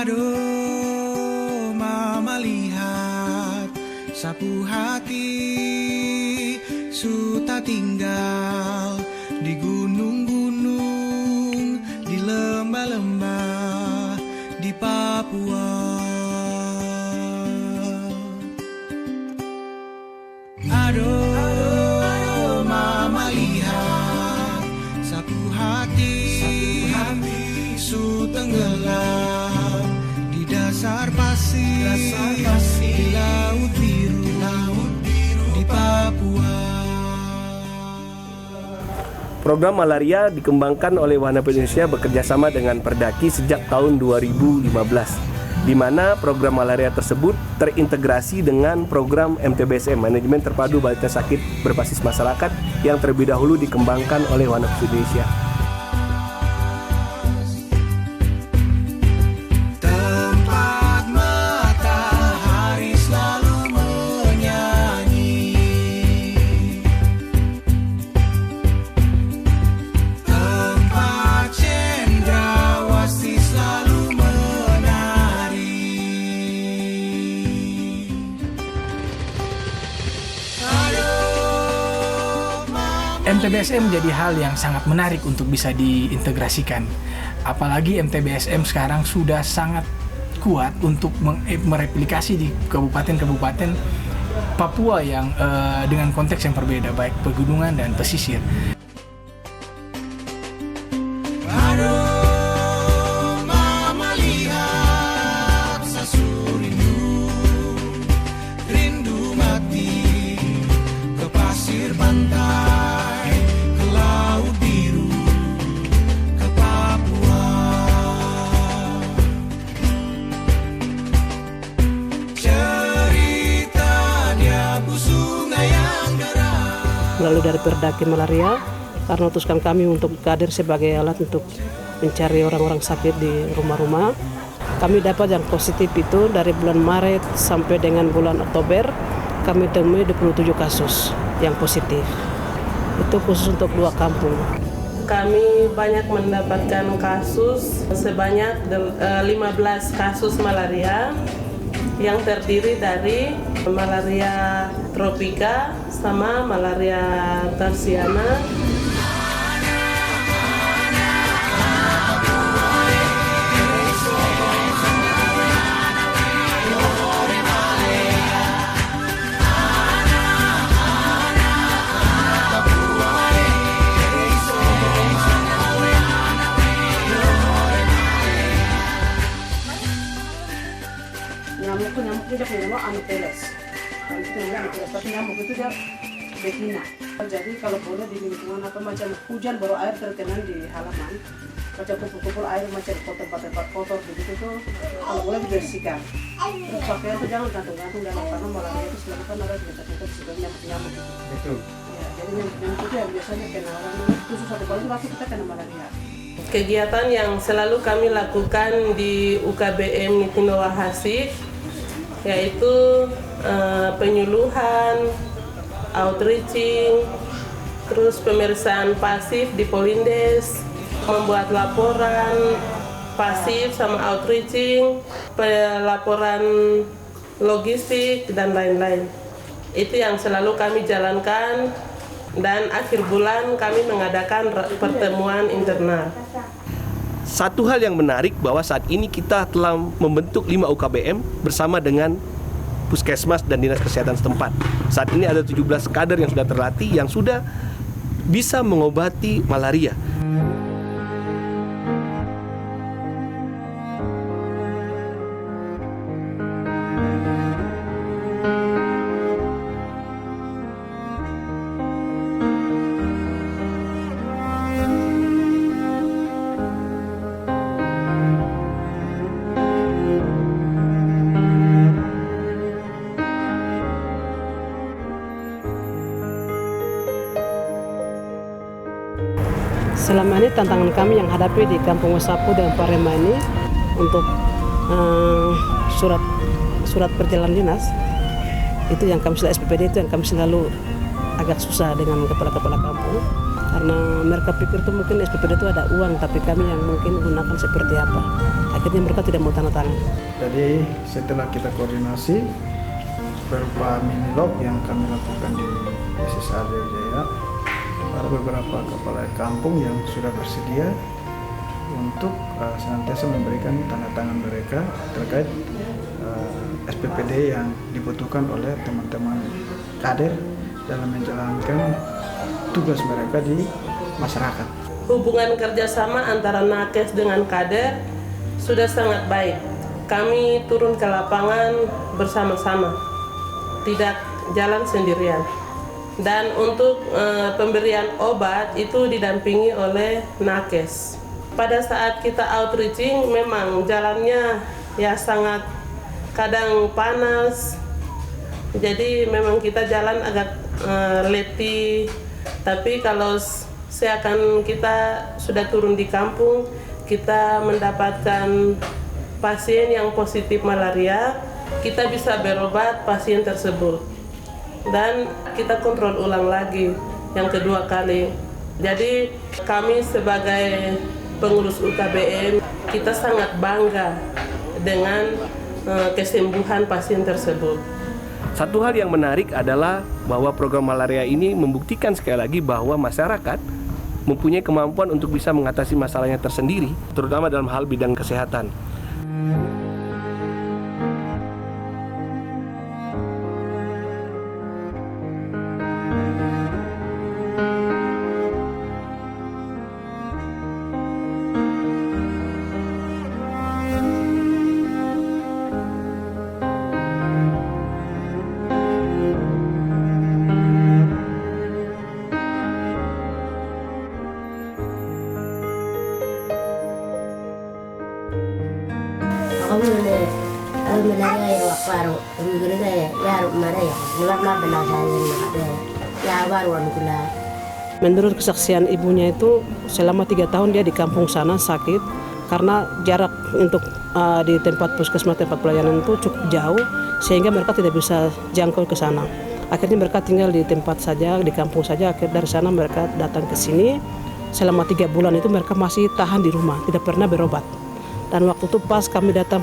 Aduh, mama lihat sapu hati suta tinggal di gunung-gunung, di lembah-lembah di Papua. Aduh, mama lihat sapu hati su tenggelam di dasar pasir, di laut biru di Papua. Program malaria dikembangkan oleh Wahana Indonesia bekerjasama dengan Perdaki sejak tahun 2015, di mana program malaria tersebut terintegrasi dengan program MTBSM, Manajemen Terpadu Balita Sakit Berbasis Masyarakat, yang terlebih dahulu dikembangkan oleh Wahana Indonesia. MTBSM menjadi hal yang sangat menarik untuk bisa diintegrasikan. Apalagi MTBSM sekarang sudah sangat kuat untuk mereplikasi di kabupaten-kabupaten Papua yang dengan konteks yang berbeda, baik pegunungan dan pesisir. Lalu dari Perdaki Malaria, karena utuskan kami untuk hadir sebagai alat untuk mencari orang-orang sakit di rumah-rumah. Kami dapat yang positif itu dari bulan Maret sampai dengan bulan Oktober, kami temui 27 kasus yang positif. Itu khusus untuk 2 kampung. Kami banyak mendapatkan kasus, sebanyak 15 kasus malaria yang terdiri dari malaria tropika sama malaria tersiana. Nyamuk dia punya nama Anopheles. Kalau itu namanya Anopheles, tapi nyamuk itu dia betina. Jadi kalau boleh di lingkungan atau macam hujan baru air tergenang di halaman, macam kumpul-kumpul air macam tempat-tempat kotor begitu tuh, kalau boleh dibersihkan. Terus pakaian itu jangan gantung-gantung dalam, karena malaria itu selalu kan ada dekat-dekat sebenarnya nyamuk itu. Betul. Ya, jadi nyamuk itu yang biasanya kena orang khusus satu kali itu pasti kita kena malaria. Kegiatan yang selalu kami lakukan di UKBM Nitinoa Hasik yaitu penyuluhan, outreaching, terus pemeriksaan pasif di Polindes, membuat laporan pasif sama outreaching, pelaporan logistik, dan lain-lain. Itu yang selalu kami jalankan, dan akhir bulan kami mengadakan pertemuan internal. Satu hal yang menarik bahwa saat ini kita telah membentuk 5 UKBM bersama dengan Puskesmas dan Dinas Kesehatan setempat. Saat ini ada 17 kader yang sudah terlatih, yang sudah bisa mengobati malaria. Selama ini tantangan kami yang hadapi di Kampung Wasapu dan Parema ini untuk surat perjalanan dinas, itu yang kami SPPD itu yang kami selalu agak susah dengan kepala-kepala kampung. karena mereka pikir tuh mungkin SPPD itu ada uang, tapi kami yang mungkin gunakan seperti apa. Akhirnya mereka tidak mau tanda tangan. Jadi setelah kita koordinasi berupa mini log yang kami lakukan di SSA Jaya, ada beberapa kepala kampung yang sudah bersedia untuk senantiasa memberikan tanda tangan mereka terkait SPPD yang dibutuhkan oleh teman-teman kader dalam menjalankan tugas mereka di masyarakat. Hubungan kerjasama antara nakes dengan kader sudah sangat baik. Kami turun ke lapangan bersama-sama, tidak jalan sendirian. Dan untuk pemberian obat itu didampingi oleh nakes. Pada saat kita outreaching memang jalannya ya sangat kadang panas, jadi memang kita jalan agak letih. Tapi kalau seakan kita sudah turun di kampung, kita mendapatkan pasien yang positif malaria, kita bisa berobat pasien tersebut. Dan kita kontrol ulang lagi yang kedua kali. Jadi kami sebagai pengurus UKBM, kita sangat bangga dengan kesembuhan pasien tersebut. Satu hal yang menarik adalah bahwa program malaria ini membuktikan sekali lagi bahwa masyarakat mempunyai kemampuan untuk bisa mengatasi masalahnya tersendiri, terutama dalam hal bidang kesehatan. Menurut kesaksian ibunya itu selama 3 tahun dia di kampung sana sakit karena jarak untuk di tempat puskesmas, tempat pelayanan itu cukup jauh sehingga mereka tidak bisa jangkau ke sana. Akhirnya mereka tinggal di tempat saja, di kampung saja. Akhirnya dari sana mereka datang ke sini. Selama 3 bulan itu mereka masih tahan di rumah, tidak pernah berobat. Dan waktu itu pas kami datang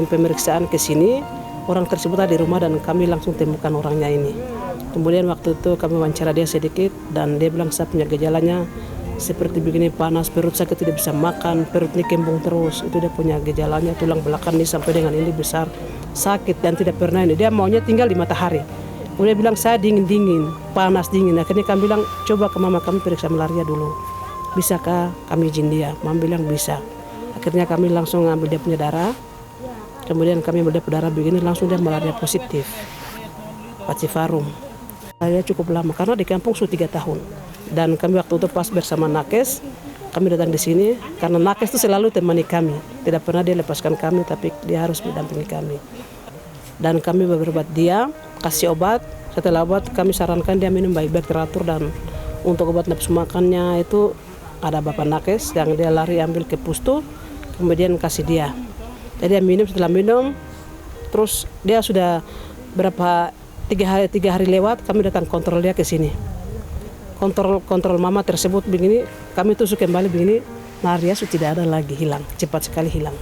pemeriksaan ke sini, orang tersebut ada di rumah dan kami langsung temukan orangnya ini. Kemudian waktu itu kami wawancara dia sedikit dan dia bilang saya punya gejalanya seperti begini, panas, perut sakit, tidak bisa makan, perut ini kembung terus. Itu dia punya gejalanya, tulang belakang ini sampai dengan ini besar, sakit dan tidak pernah ini. Dia maunya tinggal di matahari. Kemudian bilang saya dingin, panas dingin. Akhirnya kami bilang coba ke mama kami periksa malaria dulu. Bisakah kami izin dia? Mama bilang bisa. Akhirnya kami langsung ambil dia punya darah. Kemudian kami ambil dia darah begini, langsung dia malaria positif. Pacivarum. Saya cukup lama karena di kampung sudah 3 tahun. Dan kami waktu itu pas bersama nakes, kami datang di sini karena nakes itu selalu temani kami. Tidak pernah dia lepaskan kami, tapi dia harus mendampingi kami. Dan kami berobat dia, kasih obat. Setelah obat kami sarankan dia minum baik-baik teratur, dan untuk obat nafsu makannya itu ada bapak nakes yang dia lari ambil ke pustu, kemudian kasih dia. Jadi dia minum, setelah minum, terus dia sudah berapa 3 hari lewat, kami datang kontrol dia ke sini. Kontrol mama tersebut begini, kami tusuk kembali begini, malaria sudah tidak ada lagi, hilang, cepat sekali hilang.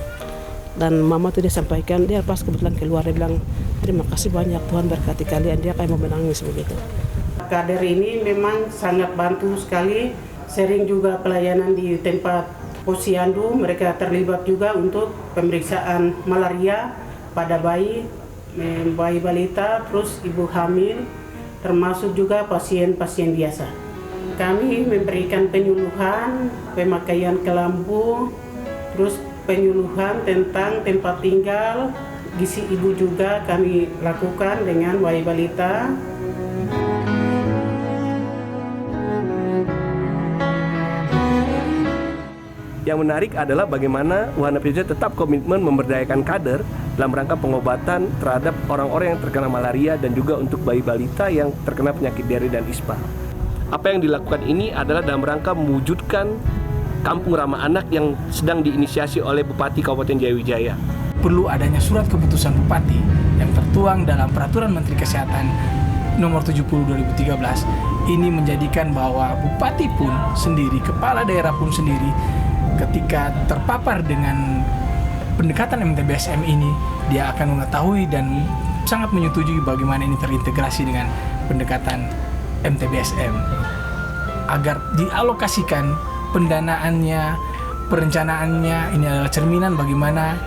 Dan mama tuh dia sampaikan, dia pas kebetulan keluar, dia bilang terima kasih banyak, Tuhan berkati kalian. Dia kayak mau menangis begitu. Kader ini memang sangat bantu sekali, sering juga pelayanan di tempat posyandu, mereka terlibat juga untuk pemeriksaan malaria pada bayi balita, terus ibu hamil, termasuk juga pasien-pasien biasa. Kami memberikan penyuluhan, pemakaian kelambu, terus penyuluhan tentang tempat tinggal, gizi ibu juga kami lakukan dengan bayi balita. Yang menarik adalah bagaimana Wahana PJ tetap komitmen memberdayakan kader dalam rangka pengobatan terhadap orang-orang yang terkena malaria dan juga untuk bayi balita yang terkena penyakit diare dan ispa. Apa yang dilakukan ini adalah dalam rangka mewujudkan kampung ramah anak yang sedang diinisiasi oleh Bupati Kabupaten Jayawijaya. Perlu adanya surat keputusan Bupati yang tertuang dalam Peraturan Menteri Kesehatan Nomor 70 2013 ini menjadikan bahwa bupati pun sendiri, kepala daerah pun sendiri, ketika terpapar dengan pendekatan MTBSM ini, dia akan mengetahui dan sangat menyetujui bagaimana ini terintegrasi dengan pendekatan MTBSM, agar dialokasikan pendanaannya, perencanaannya. Ini adalah cerminan bagaimana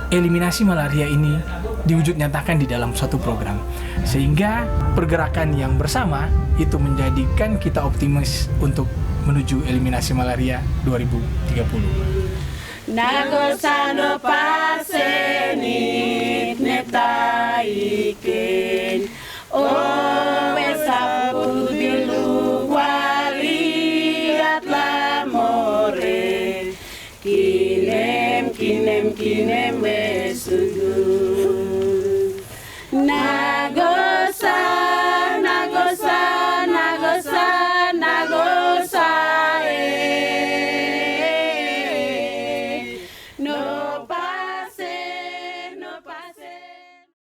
eliminasi malaria ini diwujud nyatakan di dalam suatu program, sehingga pergerakan yang bersama itu menjadikan kita optimis untuk menuju eliminasi malaria 2030. Nagosano pasenit netaiken o wesapu bilu waliat lamore kinem wesugu na